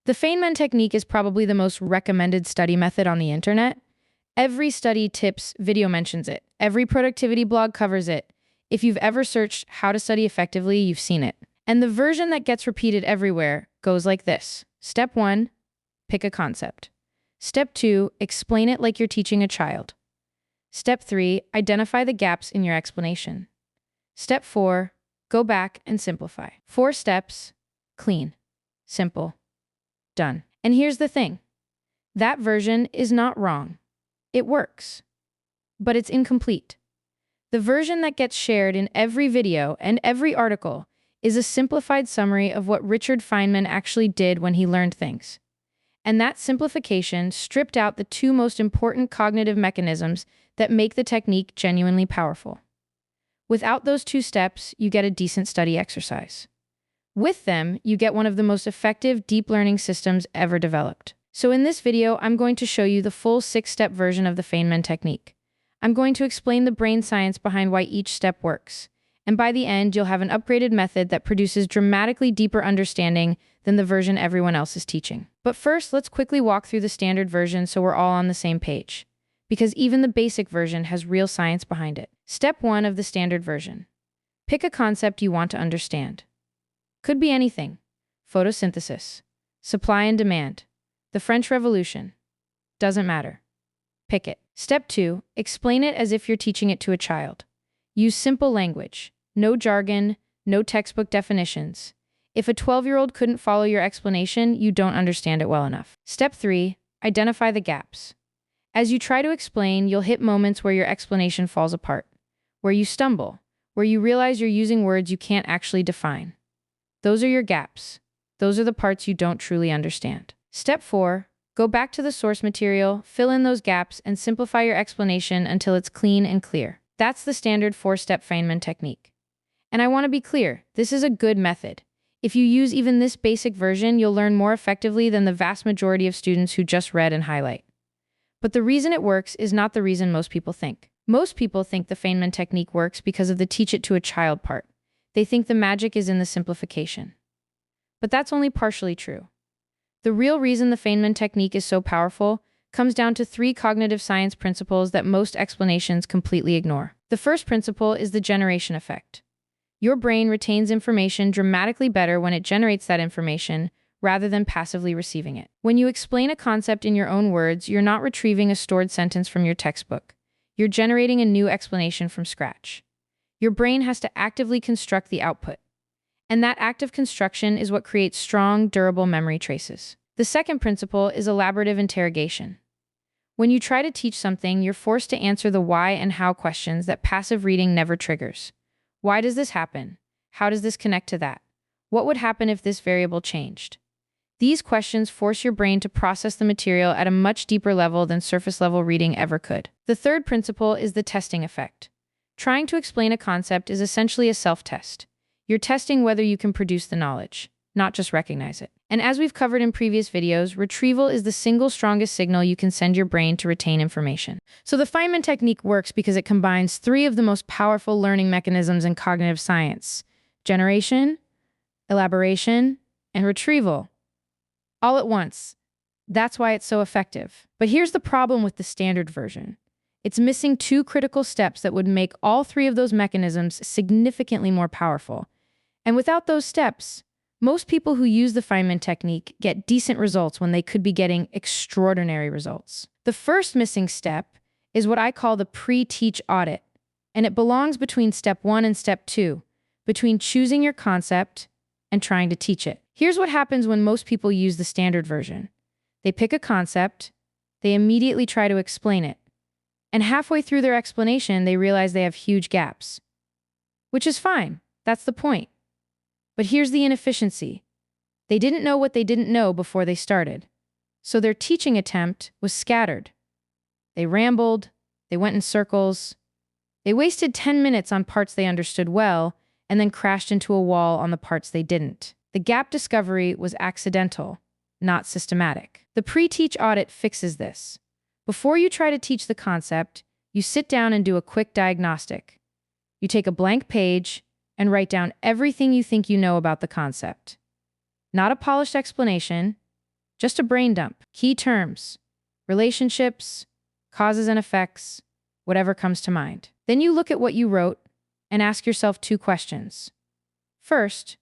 The Feynman technique is probably the most recommended study method on the internet. Every study tips video mentions it. Every productivity blog covers it. If you've ever searched how to study effectively, you've seen it. And the version that gets repeated everywhere goes like this. Step 1, pick a concept. Step 2, explain it like you're teaching a child. Step 3, identify the gaps in your explanation. Step 4, go back and simplify. 4 steps, clean, simple, done. And here's the thing. That version is not wrong. It works, but it's incomplete. The version that gets shared in every video and every article is a simplified summary of what Richard Feynman actually did when he learned things. And that simplification stripped out the 2 most important cognitive mechanisms that make the technique genuinely powerful. Without those 2 steps, you get a decent study exercise. With them, you get one of the most effective deep learning systems ever developed. So in this video, I'm going to show you the full 6-step version of the Feynman technique. I'm going to explain the brain science behind why each step works. And by the end, you'll have an upgraded method that produces dramatically deeper understanding than the version everyone else is teaching. But first, let's quickly walk through the standard version so we're all on the same page. Because even the basic version has real science behind it. Step 1 of the standard version. Pick a concept you want to understand. Could be anything. Photosynthesis, supply and demand, the French Revolution. Doesn't matter. Pick it. Step 2, explain it as if you're teaching it to a child. Use simple language. No jargon, no textbook definitions. If a 12-year-old couldn't follow your explanation, you don't understand it well enough. Step 3, identify the gaps. As you try to explain, you'll hit moments where your explanation falls apart, where you stumble, where you realize you're using words you can't actually define. Those are your gaps. Those are the parts you don't truly understand. Step 4, go back to the source material, fill in those gaps, and simplify your explanation until it's clean and clear. That's the standard 4-step Feynman technique. And I want to be clear, this is a good method. If you use even this basic version, you'll learn more effectively than the vast majority of students who just read and highlight. But the reason it works is not the reason most people think. Most people think the Feynman technique works because of the teach it to a child part. They think the magic is in the simplification. But that's only partially true. The real reason the Feynman technique is so powerful comes down to 3 cognitive science principles that most explanations completely ignore. The first principle is the generation effect. Your brain retains information dramatically better when it generates that information rather than passively receiving it. When you explain a concept in your own words, you're not retrieving a stored sentence from your textbook. You're generating a new explanation from scratch. Your brain has to actively construct the output. And that active construction is what creates strong, durable memory traces. The second principle is elaborative interrogation. When you try to teach something, you're forced to answer the why and how questions that passive reading never triggers. Why does this happen? How does this connect to that? What would happen if this variable changed? These questions force your brain to process the material at a much deeper level than surface-level reading ever could. The third principle is the testing effect. Trying to explain a concept is essentially a self-test. You're testing whether you can produce the knowledge, not just recognize it. And as we've covered in previous videos, retrieval is the single strongest signal you can send your brain to retain information. So the Feynman technique works because it combines 3 of the most powerful learning mechanisms in cognitive science: generation, elaboration, and retrieval, all at once. That's why it's so effective. But here's the problem with the standard version. It's missing 2 critical steps that would make all 3 of those mechanisms significantly more powerful. And without those steps, most people who use the Feynman technique get decent results when they could be getting extraordinary results. The first missing step is what I call the pre-teach audit, and it belongs between step 1 and step 2, between choosing your concept and trying to teach it. Here's what happens when most people use the standard version. They pick a concept, they immediately try to explain it, and halfway through their explanation, they realize they have huge gaps. Which is fine, that's the point. But here's the inefficiency. They didn't know what they didn't know before they started. So their teaching attempt was scattered. They rambled, they went in circles. They wasted 10 minutes on parts they understood well, and then crashed into a wall on the parts they didn't. The gap discovery was accidental, not systematic. The pre-teach audit fixes this. Before you try to teach the concept, you sit down and do a quick diagnostic. You take a blank page and write down everything you think you know about the concept. Not a polished explanation, Just a brain dump. Key terms: relationships, causes and effects, whatever comes to mind. Then you look at what you wrote and ask yourself two questions. First,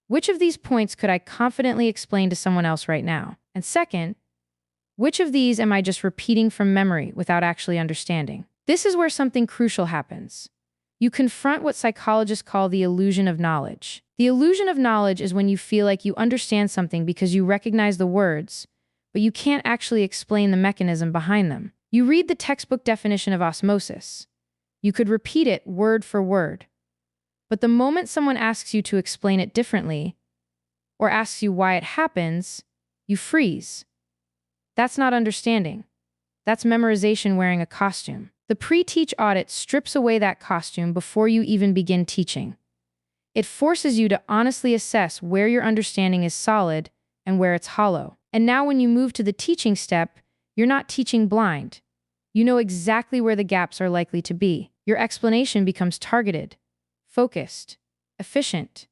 which of these points could I confidently explain to someone else right now? And second, which of these am I just repeating from memory without actually understanding? This is where something crucial happens. You confront what psychologists call the illusion of knowledge. The illusion of knowledge is when you feel like you understand something because you recognize the words, but you can't actually explain the mechanism behind them. You read the textbook definition of osmosis. You could repeat it word for word. But the moment someone asks you to explain it differently, or asks you why it happens, you freeze. That's not understanding. That's memorization wearing a costume. The pre-teach audit strips away that costume before you even begin teaching. It forces you to honestly assess where your understanding is solid and where it's hollow. And now when you move to the teaching step, you're not teaching blind. You know exactly where the gaps are likely to be. Your explanation becomes targeted, focused, efficient.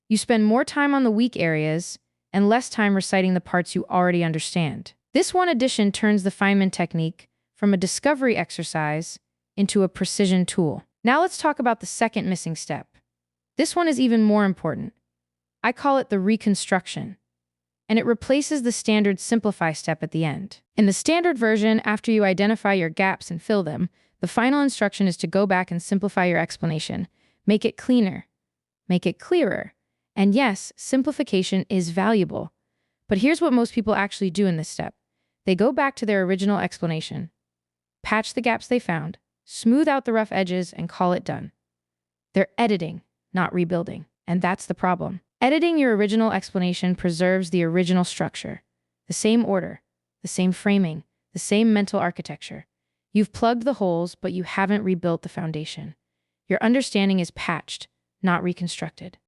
You spend more time on the weak areas and less time reciting the parts you already understand. This one addition turns the Feynman technique from a discovery exercise into a precision tool. Now let's talk about the second missing step. This one is even more important. I call it the reconstruction, and it replaces the standard simplify step at the end. In the standard version, after you identify your gaps and fill them, the final instruction is to go back and simplify your explanation. Make it cleaner, make it clearer. And yes, simplification is valuable. But here's what most people actually do in this step. They go back to their original explanation, patch the gaps they found, smooth out the rough edges, and call it done. They're editing, not rebuilding. And that's the problem. Editing your original explanation preserves the original structure, the same order, the same framing, the same mental architecture. You've plugged the holes, but you haven't rebuilt the foundation. Your understanding is patched, not reconstructed.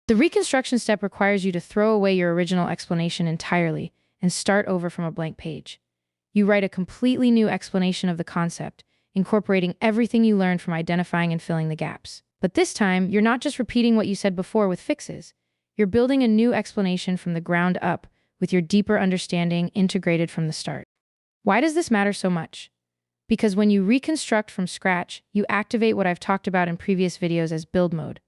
The reconstruction step requires you to throw away your original explanation entirely and start over from a blank page. You write a completely new explanation of the concept, incorporating everything you learned from identifying and filling the gaps. But this time, you're not just repeating what you said before with fixes. You're building a new explanation from the ground up with your deeper understanding integrated from the start. Why does this matter so much? Because when you reconstruct from scratch, you activate what I've talked about in previous videos as build mode.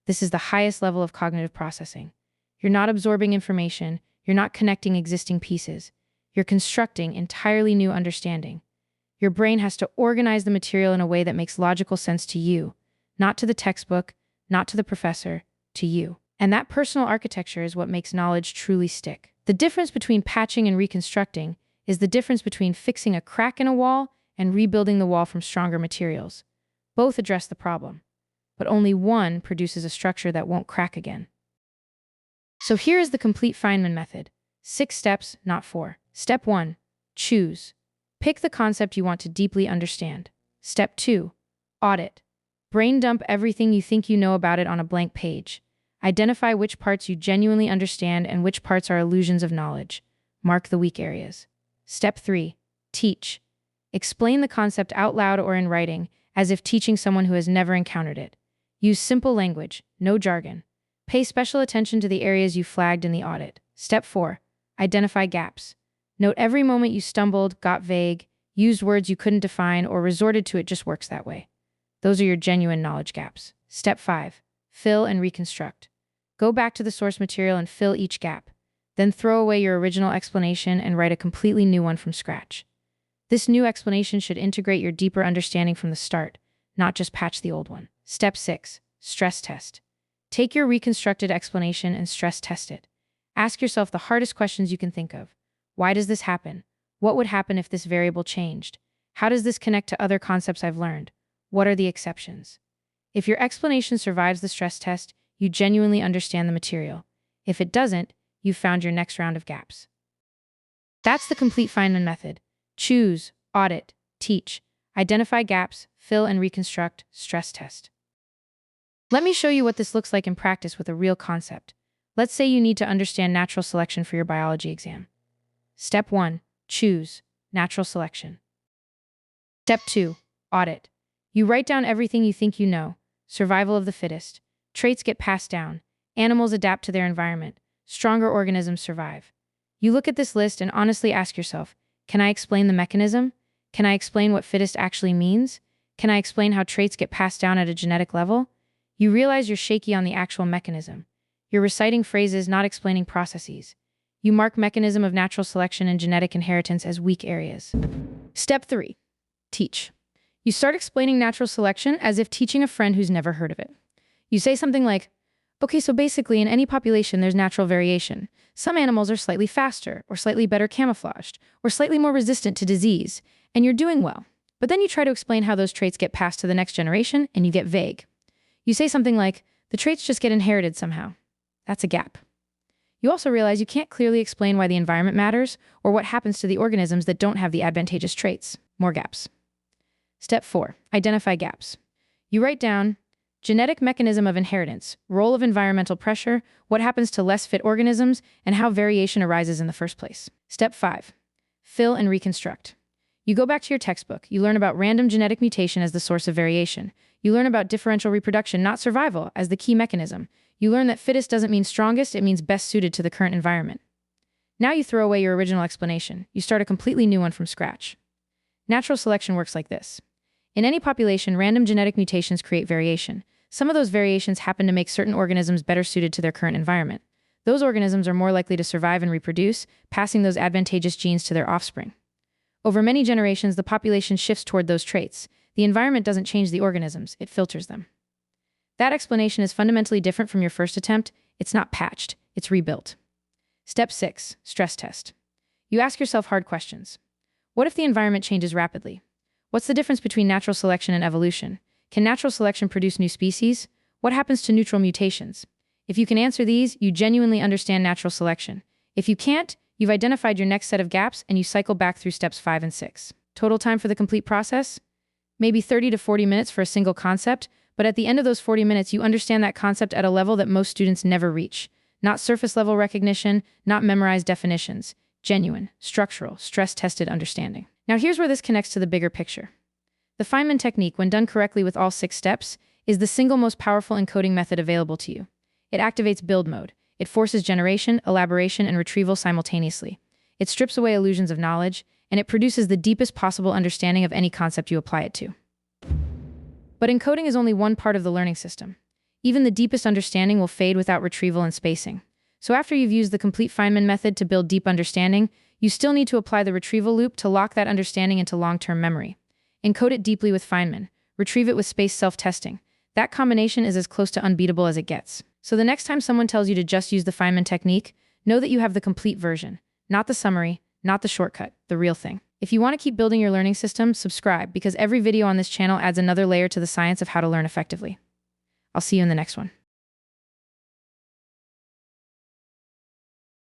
This is the highest level of cognitive processing. You're not absorbing information, you're not connecting existing pieces. You're constructing entirely new understanding. Your brain has to organize the material in a way that makes logical sense to you, not to the textbook, not to the professor, to you. And that personal architecture is what makes knowledge truly stick. The difference between patching and reconstructing is the difference between fixing a crack in a wall and rebuilding the wall from stronger materials. Both address the problem, but only one produces a structure that won't crack again. So here is the complete Feynman method. 6 steps, not 4. Step 1. Choose. Pick the concept you want to deeply understand. Step 2. Audit. Brain dump everything you think you know about it on a blank page. Identify which parts you genuinely understand and which parts are illusions of knowledge. Mark the weak areas. Step 3. Teach. Explain the concept out loud or in writing, as if teaching someone who has never encountered it. Use simple language, no jargon. Pay special attention to the areas you flagged in the audit. Step 4. Identify gaps. Note every moment you stumbled, got vague, used words you couldn't define, or resorted to it just works that way. Those are your genuine knowledge gaps. Step 5. Fill and reconstruct. Go back to the source material and fill each gap. Then throw away your original explanation and write a completely new one from scratch. This new explanation should integrate your deeper understanding from the start, not just patch the old one. Step 6. Stress test. Take your reconstructed explanation and stress test it. Ask yourself the hardest questions you can think of. Why does this happen? What would happen if this variable changed? How does this connect to other concepts I've learned? What are the exceptions? If your explanation survives the stress test, you genuinely understand the material. If it doesn't, you've found your next round of gaps. That's the complete Feynman method. Choose, audit, teach, identify gaps, fill and reconstruct, stress test. Let me show you what this looks like in practice with a real concept. Let's say you need to understand natural selection for your biology exam. Step 1. Choose, natural selection. Step 2. Audit. You write down everything you think you know. Survival of the fittest. Traits get passed down. Animals adapt to their environment. Stronger organisms survive. You look at this list and honestly ask yourself, can I explain the mechanism? Can I explain what fittest actually means? Can I explain how traits get passed down at a genetic level? You realize you're shaky on the actual mechanism. You're reciting phrases, not explaining processes. You mark mechanism of natural selection and genetic inheritance as weak areas. Step 3. Teach. You start explaining natural selection as if teaching a friend who's never heard of it. You say something like, okay, so basically in any population there's natural variation. Some animals are slightly faster, or slightly better camouflaged, or slightly more resistant to disease, and you're doing well. But then you try to explain how those traits get passed to the next generation, and you get vague. You say something like, the traits just get inherited somehow. That's a gap. You also realize you can't clearly explain why the environment matters, or what happens to the organisms that don't have the advantageous traits. More gaps. Step 4. Identify gaps. You write down, genetic mechanism of inheritance, role of environmental pressure, what happens to less fit organisms, and how variation arises in the first place. Step 5. Fill and reconstruct. You go back to your textbook. You learn about random genetic mutation as the source of variation. You learn about differential reproduction, not survival, as the key mechanism. You learn that fittest doesn't mean strongest, it means best suited to the current environment. Now you throw away your original explanation. You start a completely new one from scratch. Natural selection works like this. In any population, random genetic mutations create variation. Some of those variations happen to make certain organisms better suited to their current environment. Those organisms are more likely to survive and reproduce, passing those advantageous genes to their offspring. Over many generations, the population shifts toward those traits. The environment doesn't change the organisms, it filters them. That explanation is fundamentally different from your first attempt. It's not patched, it's rebuilt. Step 6. Stress test. You ask yourself hard questions. What if the environment changes rapidly? What's the difference between natural selection and evolution? Can natural selection produce new species? What happens to neutral mutations? If you can answer these, you genuinely understand natural selection. If you can't, you've identified your next set of gaps and you cycle back through steps 5 and 6. Total time for the complete process? Maybe 30 to 40 minutes for a single concept, but at the end of those 40 minutes, you understand that concept at a level that most students never reach. Not surface level recognition, not memorized definitions. Genuine, structural, stress-tested understanding. Now here's where this connects to the bigger picture. The Feynman Technique, when done correctly with all 6 steps, is the single most powerful encoding method available to you. It activates build mode. It forces generation, elaboration, and retrieval simultaneously. It strips away illusions of knowledge, and it produces the deepest possible understanding of any concept you apply it to. But encoding is only one part of the learning system. Even the deepest understanding will fade without retrieval and spacing. So after you've used the Complete Feynman method to build deep understanding, you still need to apply the retrieval loop to lock that understanding into long-term memory. Encode it deeply with Feynman. Retrieve it with spaced self-testing. That combination is as close to unbeatable as it gets. So the next time someone tells you to just use the Feynman technique, know that you have the complete version. Not the summary, not the shortcut, the real thing. If you want to keep building your learning system, subscribe, because every video on this channel adds another layer to the science of how to learn effectively. I'll see you in the next one.